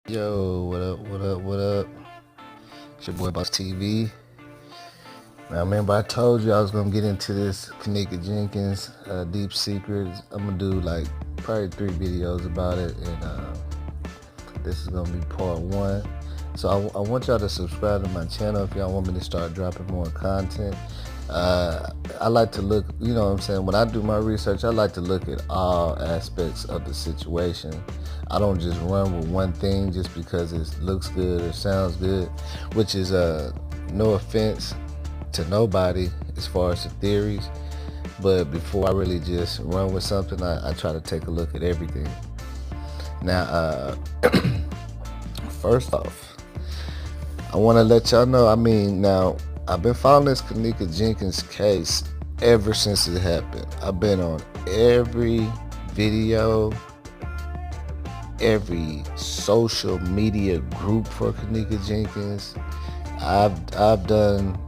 Yo, what up, what up, what up? It's your boy Boss TV. Now, remember I told you I was gonna get into this Kenneka Jenkins Deep Secrets. I'm gonna do like probably 3 videos about it, and this is gonna be part 1. So I want y'all to subscribe to my channel if y'all want me to start dropping more content. I like to look, you know what I'm saying, when I do my research, I like to look at all aspects of the situation. I don't just run with one thing just because it looks good or sounds good, which is no offense to nobody as far as the theories, but before I really just run with something, I try to take a look at everything. Now, first off, I want to let y'all know, now, I've been following this Kenneka Jenkins case ever since it happened. I've been on every video, every social media group for Kenneka Jenkins. I've done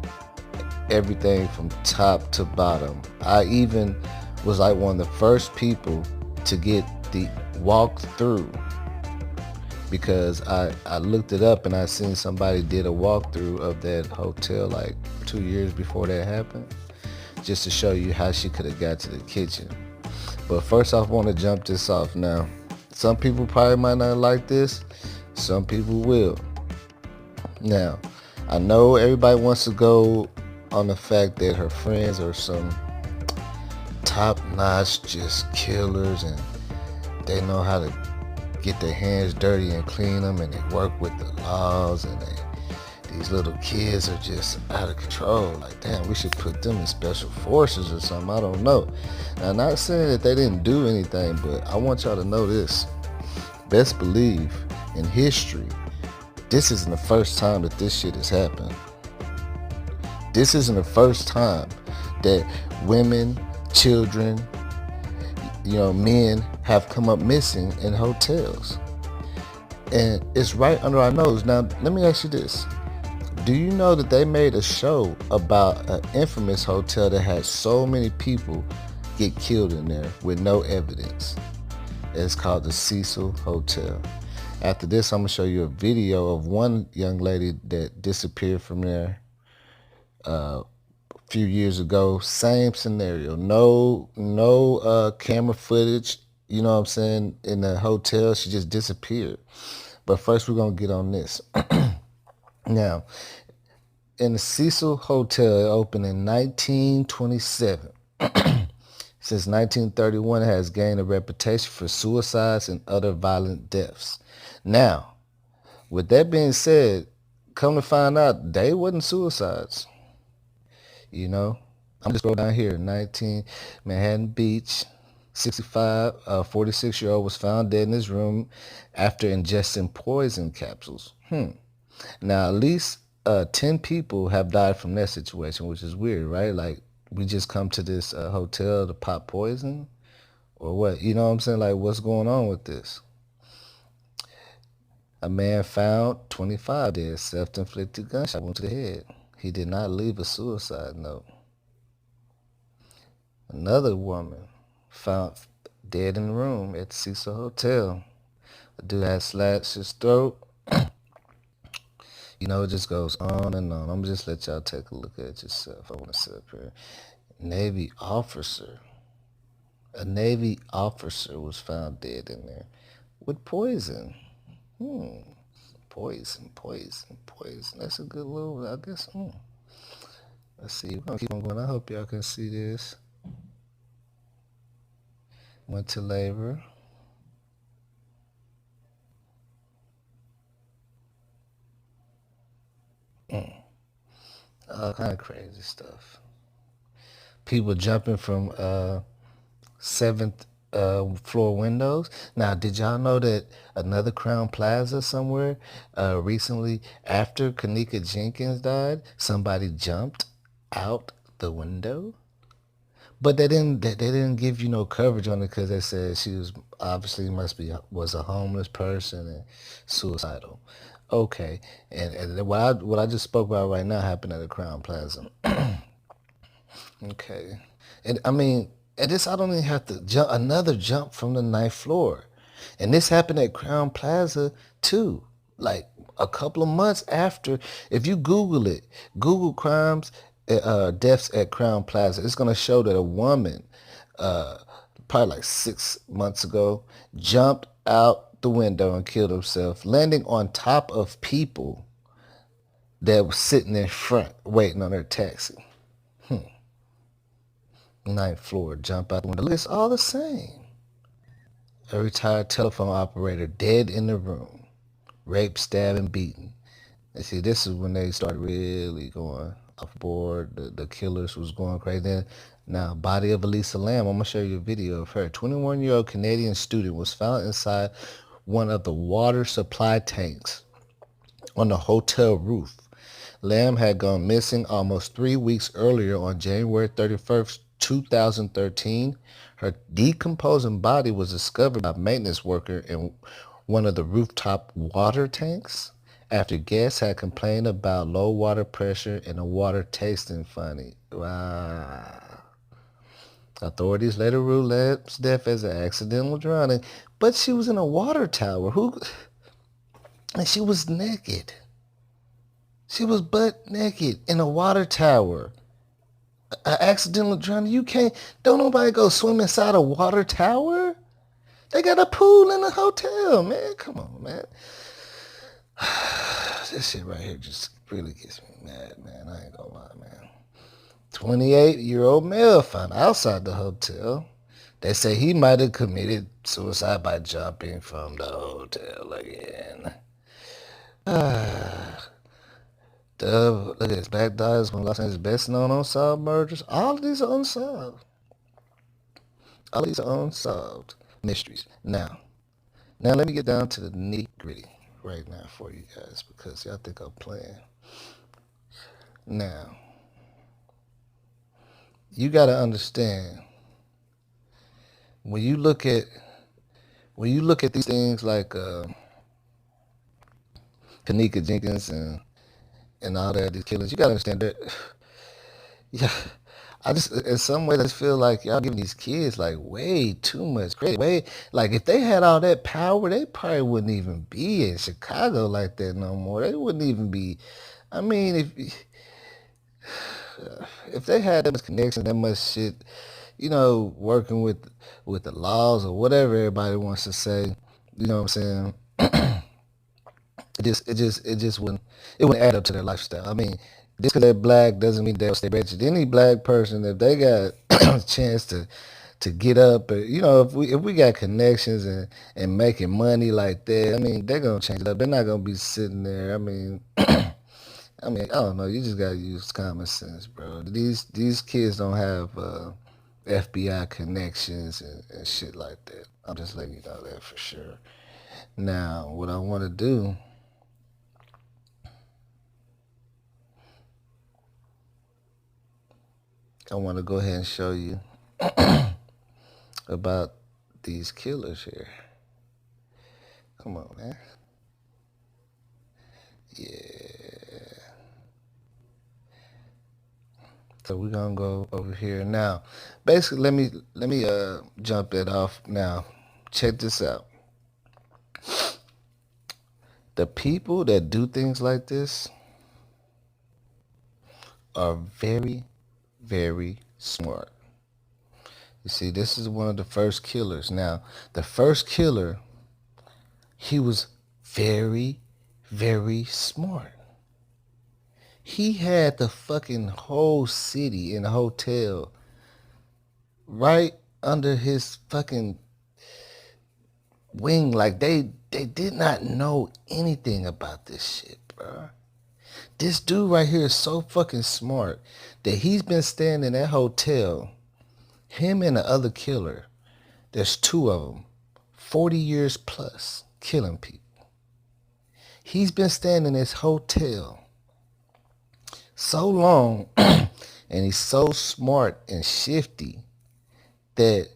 everything from top to bottom. I even was like one of the first people to get the walkthrough, because I looked it up and I seen somebody did a walkthrough of that hotel like 2 years before that happened, just to show you how she could have got to the kitchen. But first off, I want to jump this off. Now, some people probably might not like this, some people will. Now, I know everybody wants to go on the fact that her friends are some top-notch just killers, and they know how to get their hands dirty and clean them, and they work with the laws, and these little kids are just out of control. Like, damn, we should put them in special forces or something. I don't know. Now, I'm not saying that they didn't do anything, but I want y'all to know this. Best believe, in history, this isn't the first time that this shit has happened. This isn't the first time that women, children, men have come up missing in hotels. And it's right under our nose. Now, let me ask you this. Do you know that they made a show about an infamous hotel that had so many people get killed in there with no evidence? It's called the Cecil Hotel. After this, I'm going to show you a video of one young lady that disappeared from there few years ago. Same scenario. No camera footage, you know what I'm saying, in the hotel. She just disappeared. But first we're gonna get on this. Now, in the Cecil Hotel, it opened in 1927. Since 1931, it has gained a reputation for suicides and other violent deaths. Now, with that being said, come to find out, they wasn't suicides. I'm just scrolling down here. 19 Manhattan Beach, 46-year-old was found dead in his room after ingesting poison capsules. Now, at least 10 people have died from that situation, which is weird, right? Like, we just come to this hotel to pop poison, or what? You know what I'm saying? Like, what's going on with this? A man found 25 dead, self-inflicted gunshot wound to the head. He did not leave a suicide note. Another woman found dead in the room at the Cecil Hotel. A dude had slashed his throat. It just goes on and on. I'm just let y'all take a look at it yourself. I want to sit up here. A Navy officer was found dead in there with poison. Poison. That's a good little, I guess. Let's see. We're going to keep on going. I hope y'all can see this. Went to labor. All kind of crazy stuff. People jumping from 7th floor windows. Now, did y'all know that another Crown Plaza somewhere recently, after Kenneka Jenkins died, somebody jumped out the window? But they didn't give you no coverage on it, because they said she was obviously was a homeless person and suicidal. Okay, and what I just spoke about right now happened at the Crown Plaza. Okay, and this, I don't even have to jump from the 9th floor, and this happened at Crown Plaza too. like a couple of months after. If you Google it, Google crimes, deaths at Crown Plaza, it's gonna show that a woman, probably like 6 months ago, jumped out the window and killed herself, landing on top of people that was sitting in front waiting on their taxi. 9th floor, jump out the window. Look, it's all the same. A retired telephone operator dead in the room, raped, stabbed, and beaten. And see, this is when they started really going off board. The killers was going crazy. Then, now, body of Elisa Lam. I'm going to show you a video of her. 21-year-old Canadian student was found inside one of the water supply tanks on the hotel roof. Lam had gone missing almost 3 weeks earlier on January 31st, 2013. Her decomposing body was discovered by a maintenance worker in one of the rooftop water tanks after guests had complained about low water pressure and the water tasting funny. Wow. Authorities later ruled Lam's death as an accidental drowning, but she was in a water tower. And she was naked. She was butt naked in a water tower. An accidental drowning. Don't nobody go swim inside a water tower? They got a pool in the hotel, man. Come on, man. This shit right here just really gets me mad, man. I ain't gonna lie, man. 28-year-old male found outside the hotel. They say he might have committed suicide by jumping from the hotel again. Look at this. Black Dot is one of Los Angeles' best known unsolved murders. All of these are unsolved. All of these are unsolved mysteries. Now let me get down to the nitty-gritty right now for you guys, because y'all think I'm playing. Now, you got to understand, when you look at these things like Kenneka Jenkins and all that, these killings, you got to understand that, yeah, in some ways, I just feel like y'all giving these kids like way too much credit. Like if they had all that power, they probably wouldn't even be in Chicago like that no more. They wouldn't even be. I mean, if they had that much connection, that much shit, working with the laws or whatever everybody wants to say, you know what I'm saying? It just wouldn't add up to their lifestyle. I mean, just because they're black doesn't mean they'll stay rich. Any black person, if they got a chance to get up, if we got connections and making money like that, I mean, they're gonna change it up. They're not gonna be sitting there. I mean, I don't know. You just gotta use common sense, bro. These kids don't have FBI connections and shit like that. I'm just letting you know that for sure. Now, what I want to do, I want to go ahead and show you about these killers here. Come on, man. Yeah. So we're gonna go over here now. Basically, let me jump it off now. Check this out. The people that do things like this are very, very smart. You see, this is one of the first killers. Now, the first killer, he was very, very smart. He had the fucking whole city in a hotel right under his fucking wing. Like they did not know anything about this shit, bro. This dude right here is so fucking smart that he's been staying in that hotel, him and the other killer, there's two of them, 40 years plus, killing people. He's been staying in this hotel so long, and he's so smart and shifty that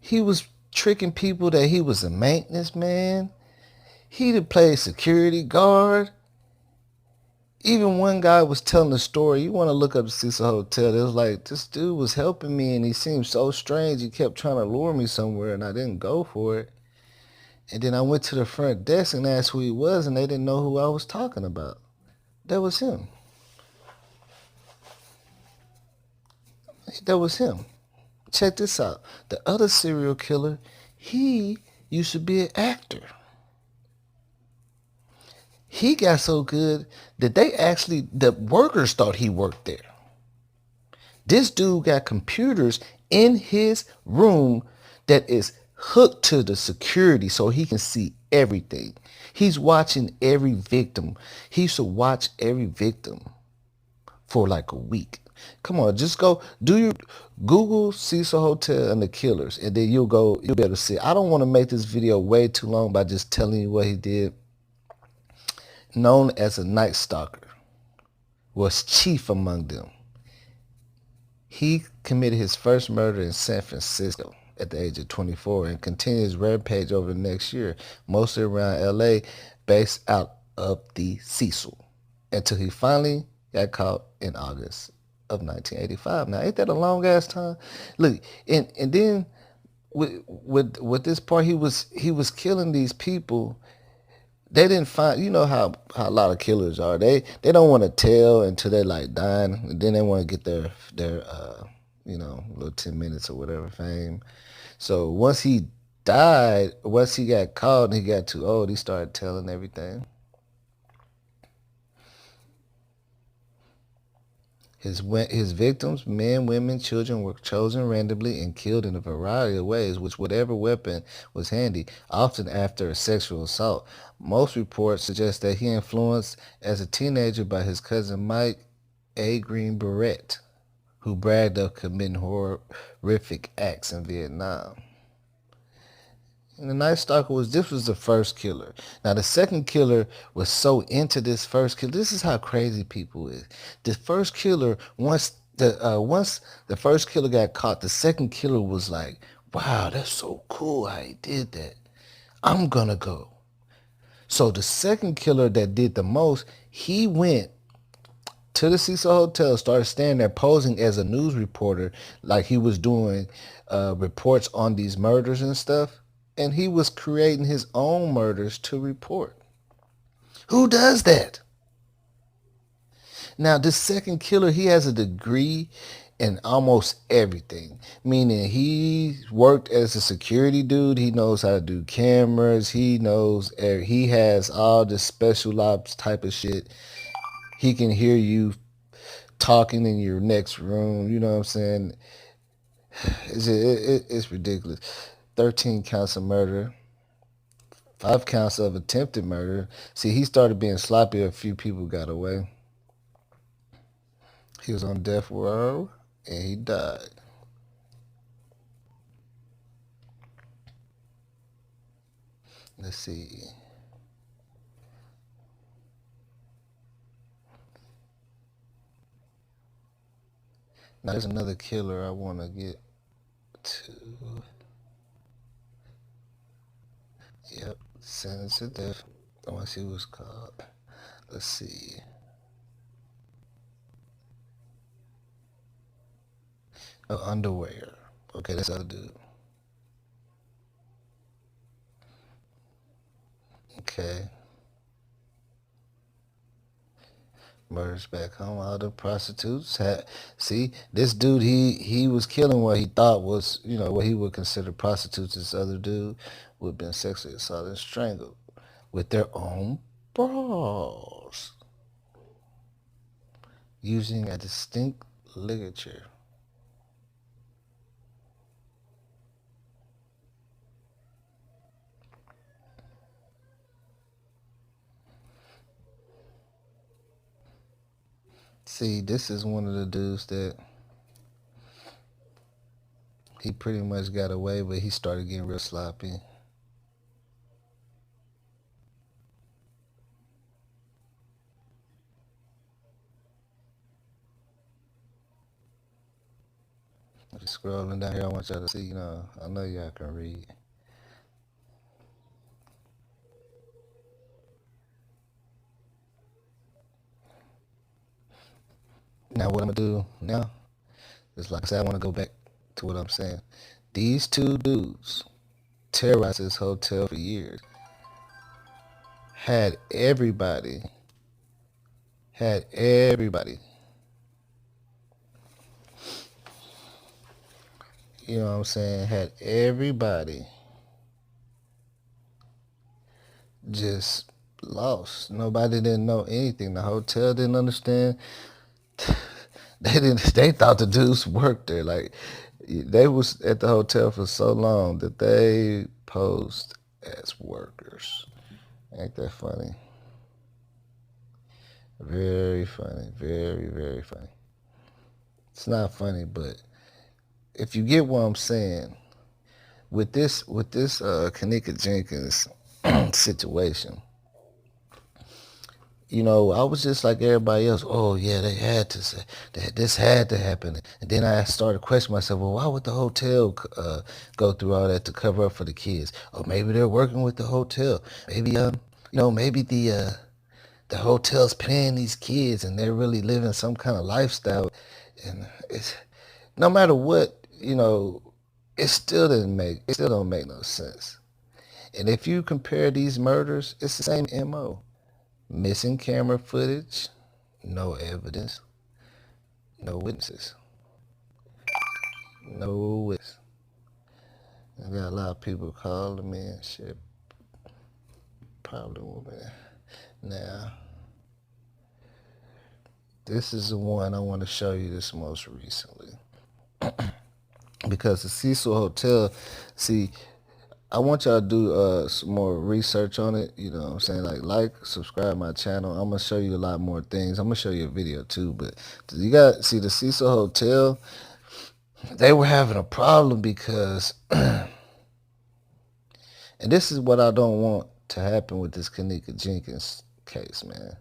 he was tricking people that he was a maintenance man. He'd played security guard. Even one guy was telling the story. You want to look up the Cecil Hotel. It was like, this dude was helping me and he seemed so strange. He kept trying to lure me somewhere and I didn't go for it. And then I went to the front desk and asked who he was, and they didn't know who I was talking about. That was him. That was him. Check this out. The other serial killer, he used to be an actor. He got so good that the workers thought he worked there. This dude got computers in his room that is hooked to the security so he can see everything. He's watching every victim. He used to watch every victim for like a week. Come on, just go do your Google Cecil Hotel and the killers, and then you'll be able to see. I don't want to make this video way too long by just telling you what he did. Known as a Night Stalker, was chief among them. He committed his first murder in San Francisco at the age of 24 and continued his rampage over the next year, mostly around LA, based out of the Cecil, until he finally got caught in August of 1985. Now, ain't that a long ass time? Look, and then with this part, he was killing these people. They didn't find, you know how a lot of killers are. They don't want to tell until they're like dying, and then they want to get their little 10 minutes or whatever fame. So once he got caught and he got too old, he started telling everything. His victims, men, women, children, were chosen randomly and killed in a variety of ways, with whatever weapon was handy, often after a sexual assault. Most reports suggest that he influenced as a teenager by his cousin Mike A. Green Barrett, who bragged of committing horrific acts in Vietnam. And the Night Stalker was the first killer. Now the second killer was so into this first killer. This is how crazy people is. The first killer, once the first killer got caught, the second killer was like, "Wow, that's so cool how he did that. I'm gonna go." So the second killer that did the most, he went to the Cecil Hotel, started standing there posing as a news reporter, like he was doing reports on these murders and stuff. And he was creating his own murders to report. Who does that? Now, this second killer, he has a degree in almost everything, meaning he worked as a security dude. He knows how to do cameras. He has all this special ops type of shit. He can hear you talking in your next room. You know what I'm saying? It's ridiculous. 13 counts of murder. 5 counts of attempted murder. See, he started being sloppy. A few people got away. He was on death row and he died. Let's see. Now there's another killer I want to get to. Yep, sentenced to death. I want to see what's called. Let's see. Oh, underwear. Okay, that's how to do. Okay. Murders back home. All the prostitutes see this dude. He was killing what he thought was what he would consider prostitutes. This other dude would have been sexually assaulted and strangled with their own bras using a distinct ligature. See, this is one of the dudes that he pretty much got away, but he started getting real sloppy. I'm just scrolling down here. I want y'all to see, I know y'all can read. Now what I'm gonna do now is, like I said, I want to go back to what I'm saying. These two dudes terrorized this hotel for years. Had everybody, you know what I'm saying, had everybody just lost. Nobody didn't know anything. The hotel didn't understand. They thought the dudes worked there. Like, they was at the hotel for so long that they posed as workers. Ain't that funny? Very funny. Very, very funny. It's not funny, but if you get what I'm saying, with this Kenneka Jenkins situation, you know, I was just like everybody else. Oh yeah, they had to say that this had to happen, and then I started questioning myself. Well, why would the hotel go through all that to cover up for the kids? Or maybe they're working with the hotel. Maybe maybe the hotel's paying these kids, and they're really living some kind of lifestyle. And it's no matter what, it still don't make no sense. And if you compare these murders, it's the same MO. Missing camera footage, no evidence, no witnesses. No witness. I got a lot of people calling me and shit. Probably woman. Now, this is the one I want to show you this most recently. Because the Cecil Hotel, see, I want y'all to do some more research on it. You know what I'm saying? Subscribe my channel. I'm going to show you a lot more things. I'm going to show you a video too. But you got, see, the Cecil Hotel, they were having a problem because, and this is what I don't want to happen with this Kenneka Jenkins case, man.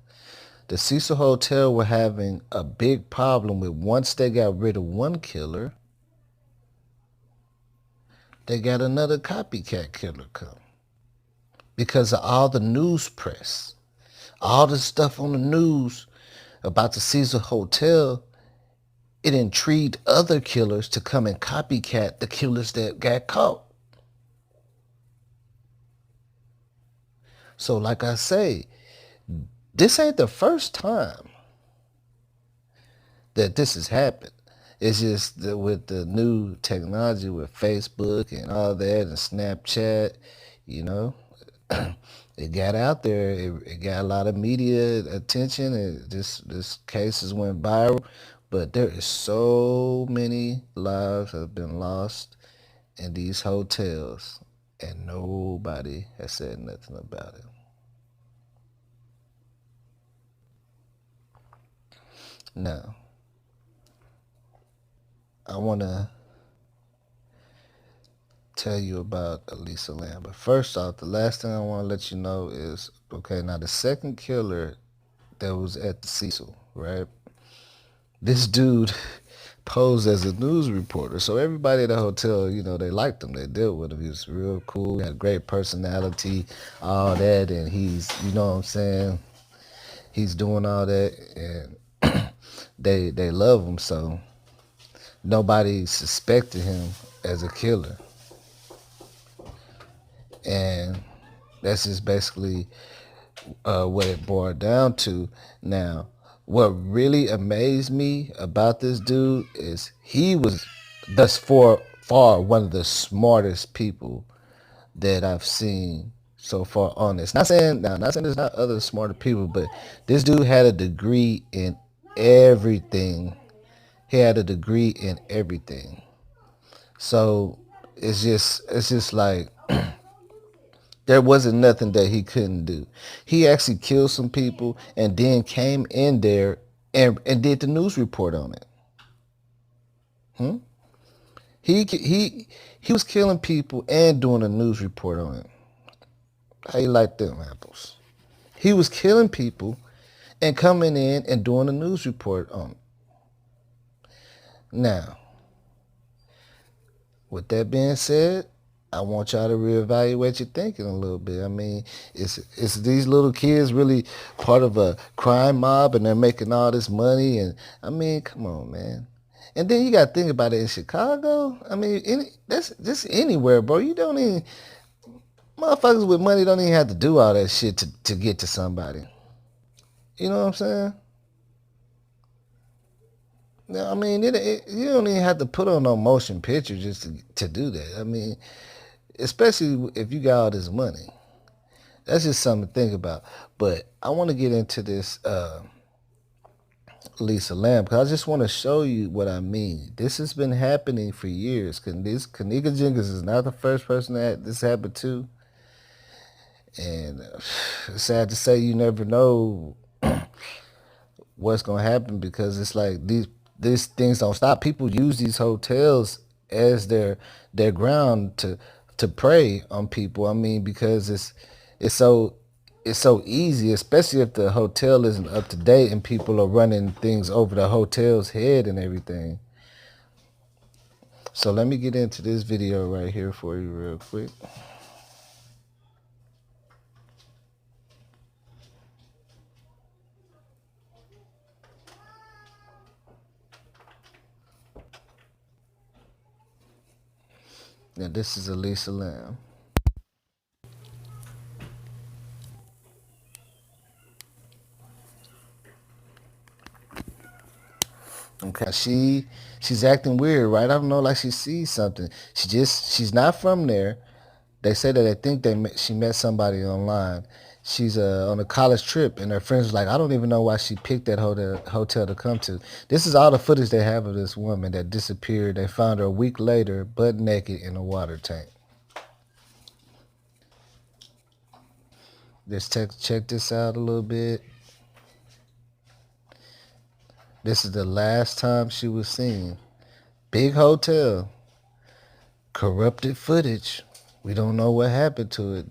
The Cecil Hotel were having a big problem with, once they got rid of one killer, they got another copycat killer come. Because of all the news press, all the stuff on the news about the Cecil Hotel, it intrigued other killers to come and copycat the killers that got caught. So like I say, this ain't the first time that this has happened. It's just that with the new technology with Facebook and all that and Snapchat, it got out there. It got a lot of media attention. This cases went viral, but there is so many lives have been lost in these hotels, and nobody has said nothing about it. Now, I want to tell you about Elisa Lam. But first off, the last thing I want to let you know is, okay, now the second killer that was at the Cecil, right? This dude posed as a news reporter. So everybody at the hotel, they liked him. They dealt with him. He was real cool. He had a great personality, all that. And he's, you know what I'm saying? He's doing all that. And they love him. So nobody suspected him as a killer. And that's just basically what it boiled down to. Now, what really amazed me about this dude is he was thus far one of the smartest people that I've seen so far on this. Not saying there's not other smarter people, but this dude had a degree in everything. He had a degree in everything. So it's just like there wasn't nothing that he couldn't do. He actually killed some people and then came in there and did the news report on it. He was killing people and doing a news report on it. How you like them apples? He was killing people and coming in and doing a news report on it. Now, with that being said, I want y'all to reevaluate your thinking a little bit. I mean, is these little kids really part of a crime mob and they're making all this money? And I mean, come on, man. And then you got to think about it in Chicago. I mean, that's just anywhere, bro. You don't even, Motherfuckers with money don't even have to do all that shit to get to somebody. You know what I'm saying? I mean, you don't even have to put on no motion picture just to do that. I mean, especially if you got all this money. That's just something to think about. But I want to get into this Lisa Lamb because I just want to show you what I mean. This has been happening for years. This Kenneka Jenkins is not the first person that this happened to. And it's sad to say you never know what's gonna happen because it's like these things don't stop. People use these hotels as their ground to prey on people. I mean, because it's so it's so easy, especially if the hotel isn't up to date and people are running things over the hotel's head and everything. So let me get into this video right here for you real quick. Now this is Elisa Lamb. Okay, she's acting weird, right? I don't know, like she sees something. She's not from there. They say that they think she met somebody online. She's on a college trip, and her friends was like, I don't even know why she picked that hotel to come to. This is all the footage they have of this woman that disappeared. They found her a week later, butt naked in a water tank. Let's check this out a little bit. This is the last time she was seen. Big hotel. Corrupted footage. We don't know what happened to it.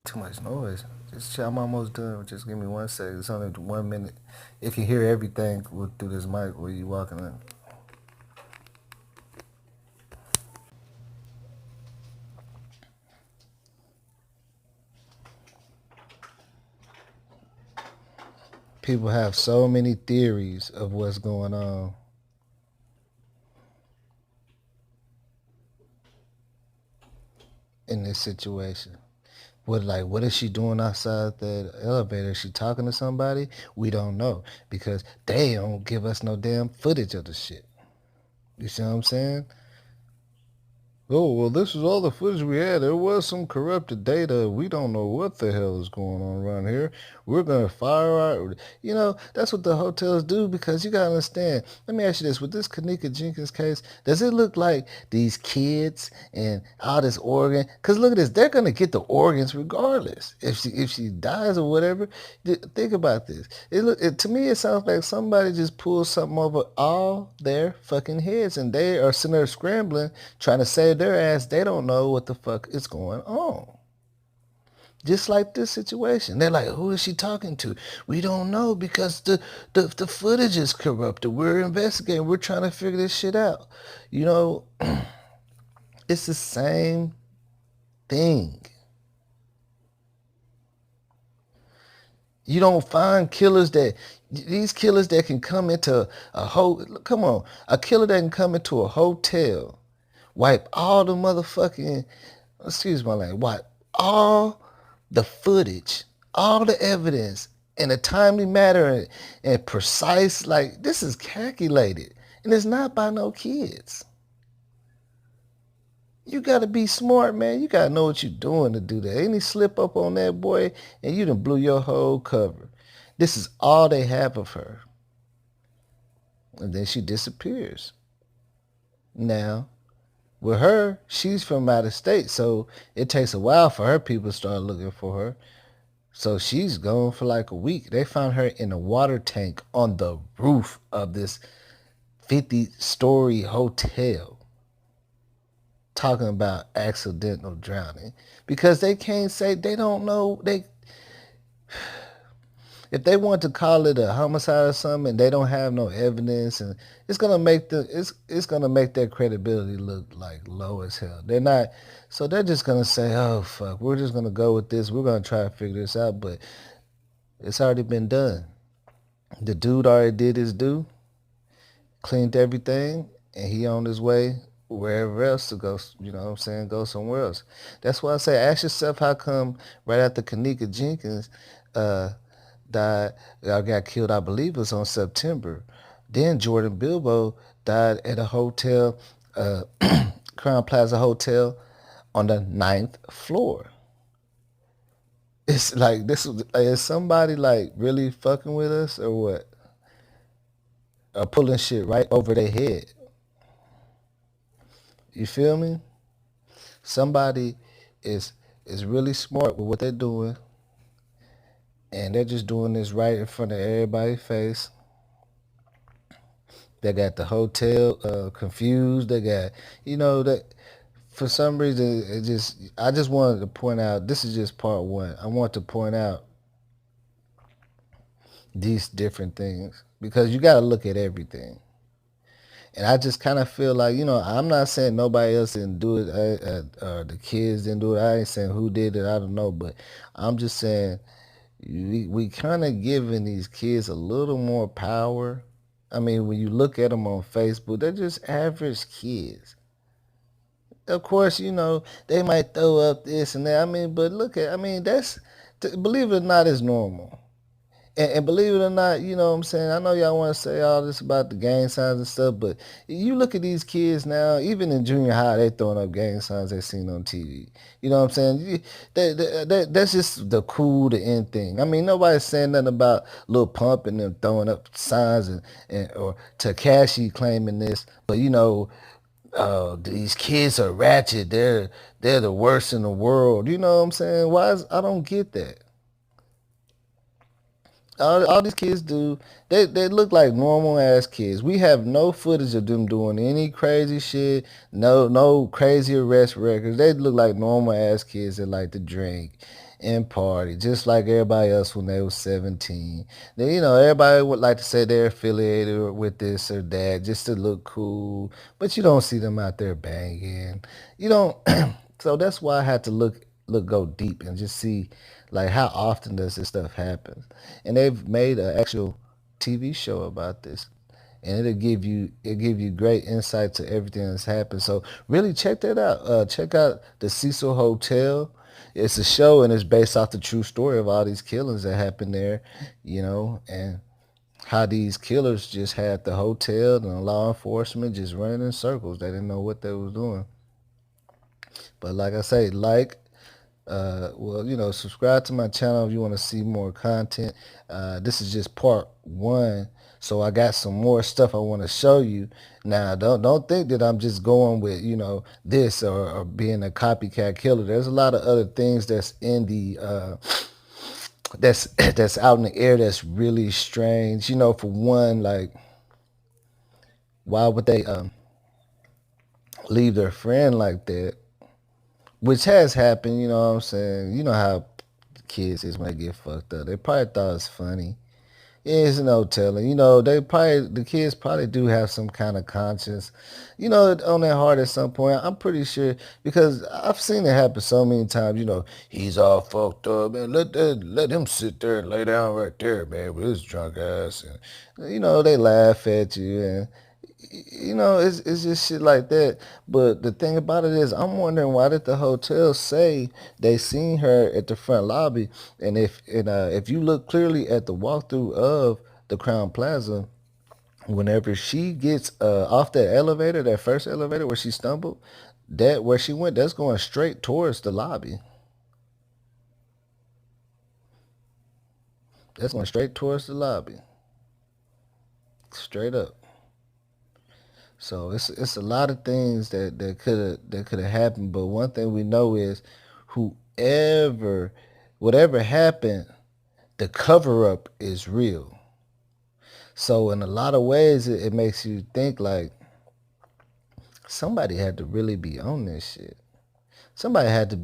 Too much noise. I'm almost done. Just give me 1 second. It's only 1 minute. If you hear everything through this mic where you walking in. People have so many theories of what's going on. In this situation. What is she doing outside that elevator? Is she talking to somebody? We don't know because they don't give us no damn footage of the shit. You see what I'm saying? Oh, well, this is all the footage we had. There was some corrupted data. We don't know what the hell is going on around here. We're going to fire our... that's what the hotels do because you got to understand. Let me ask you this. With this Kenneka Jenkins case, does it look like these kids and all this organ? Because look at this. They're going to get the organs regardless. If she dies or whatever, think about this. To me, it sounds like somebody just pulled something over all their fucking heads and they are sitting there scrambling, trying to save their ass. They don't know what the fuck is going on. Just like this situation. They're like, who is she talking to? We don't know because the footage is corrupted. We're investigating. We're trying to figure this shit out. It's the same thing. You don't find these killers that can come into a killer that can come into a hotel, wipe all the motherfucking, excuse my language, wipe all the footage, all the evidence in a timely manner and precise, like this is calculated. And it's not by no kids. You gotta be smart, man. You gotta know what you're doing to do that. Any slip up on that boy and you done blew your whole cover. This is all they have of her. And then she disappears. Now, with her, she's from out of state, so it takes a while for her people to start looking for her. So she's gone for like a week. They found her in a water tank on the roof of this 50-story hotel. Talking about accidental drowning. Because they can't say, they don't know, if they want to call it a homicide or something and they don't have no evidence, and it's gonna make their credibility look like low as hell. So they're just gonna say, oh fuck, we're just gonna go with this. We're gonna try to figure this out, but it's already been done. The dude already did his due, cleaned everything, and he on his way wherever else to go. You know what I'm saying? Go somewhere else. That's why I say, ask yourself, how come right after Kenneka Jenkins uh, died, got killed, I believe it was on September. Then Jordan Bilbo died at a hotel, Crown Plaza Hotel, on the ninth floor. It's like, this is somebody like really fucking with us or what? Or pulling shit right over their head. You feel me? Somebody is is really smart with what they're doing, and they're just doing this right in front of everybody's face. They got the hotel confused. They got, that for some reason, I just wanted to point out, this is just part one. I want to point out these different things because you got to look at everything. And I just kind of feel like, I'm not saying nobody else didn't do it, the kids didn't do it. I ain't saying who did it. I don't know. But I'm just saying we kind of giving these kids a little more power. I mean, when you look at them on Facebook, they're just average kids. Of course, they might throw up this and that. I mean, but that's, believe it or not, it's normal. And believe it or not, you know what I'm saying? I know y'all want to say all this about the gang signs and stuff, but you look at these kids now, even in junior high, they throwing up gang signs they seen on TV. You know what I'm saying? That's just the cool to end thing. I mean, nobody's saying nothing about Lil Pump and them throwing up signs or Takashi claiming this, but these kids are ratchet. They're the worst in the world. You know what I'm saying? I don't get that. All these kids do, they look like normal ass kids. We have no footage of them doing any crazy shit, no crazy arrest records. They look like normal ass kids that like to drink and party, just like everybody else when they was 17. Then, everybody would like to say they're affiliated with this or that just to look cool, but you don't see them out there banging. You don't. So that's why I had to go deep and just see like how often does this stuff happen. And they've made an actual TV show about this, and it'll give you great insight to everything that's happened. So really check that out. Check out the Cecil Hotel. It's a show, and it's based off the true story of all these killings that happened there, and how these killers just had the hotel and the law enforcement just running in circles. They didn't know what they was doing. But like I say, subscribe to my channel if you want to see more content. This is just part one. So I got some more stuff I want to show you. Now, don't think that I'm just going with, this or being a copycat killer. There's a lot of other things that's in the that's out in the air that's really strange. For one, like, why would they leave their friend like that? Which has happened, you know what I'm saying? You know how kids is when they get fucked up. They probably thought it's funny. There's no telling. The kids probably do have some kind of conscience, on their heart at some point. I'm pretty sure because I've seen it happen so many times. He's all fucked up, man. Let him sit there and lay down right there, man, with his drunk ass. And, they laugh at you and it's just shit like that. But the thing about it is, I'm wondering why did the hotel say they seen her at the front lobby, and if you look clearly at the walkthrough of the Crown Plaza, whenever she gets off that elevator, that first elevator where she stumbled, that where she went, that's going straight towards the lobby. That's going straight towards the lobby, straight up. So it's a lot of things that could have happened, but one thing we know is whoever whatever happened, the cover up is real. So in a lot of ways it makes you think like somebody had to really be on this shit. Somebody had to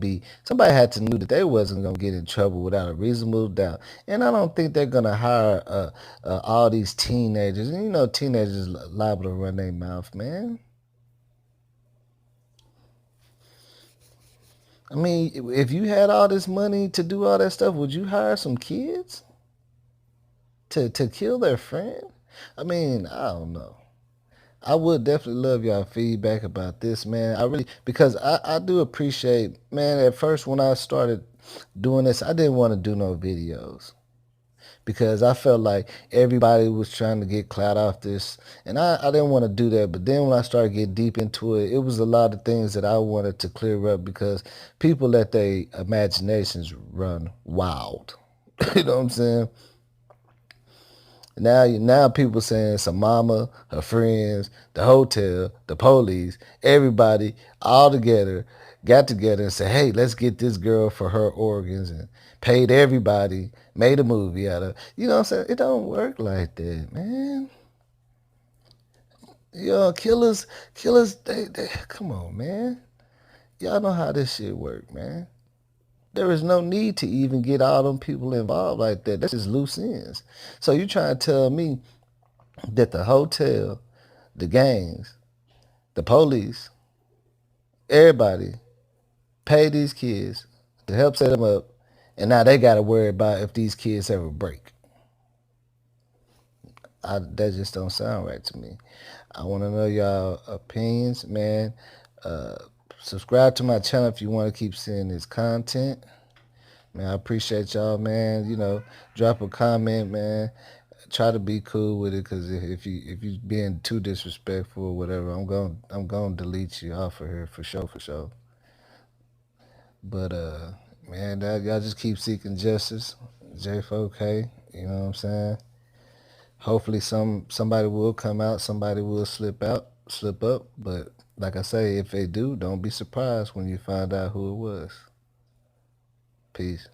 knew that they wasn't gonna get in trouble without a reasonable doubt. And I don't think they're gonna hire all these teenagers. And teenagers liable to run their mouth, man. I mean, if you had all this money to do all that stuff, would you hire some kids? to kill their friend. I mean, I don't know. I would definitely love y'all feedback about this, man. I really, because I do appreciate, man. At first, when I started doing this, I didn't want to do no videos because I felt like everybody was trying to get clout off this, and I didn't want to do that. But then when I started getting deep into it, it was a lot of things that I wanted to clear up because people let their imaginations run wild. You know what I'm saying? Now people saying some mama, her friends, the hotel, the police, everybody all together got together and said, hey, let's get this girl for her organs and paid everybody, made a movie out of it. You know what I'm saying? It don't work like that, man. Killers, they come on, man. Y'all know how this shit work, man. There is no need to even get all them people involved like that. That's just loose ends. So you trying to tell me that the hotel, the gangs, the police, everybody pay these kids to help set them up, and now they got to worry about if these kids ever break. That just don't sound right to me. I want to know y'all opinions, man. Uh, Subscribe to my channel if you want to keep seeing this content. Man, I appreciate y'all, man. Drop a comment, man. Try to be cool with it, cause if you being too disrespectful or whatever, I'm gonna delete you off of here for sure, for sure. But man, y'all just keep seeking justice, J4K. You know what I'm saying? Hopefully somebody will come out, somebody will slip up. But like I say, if they do, don't be surprised when you find out who it was. Peace.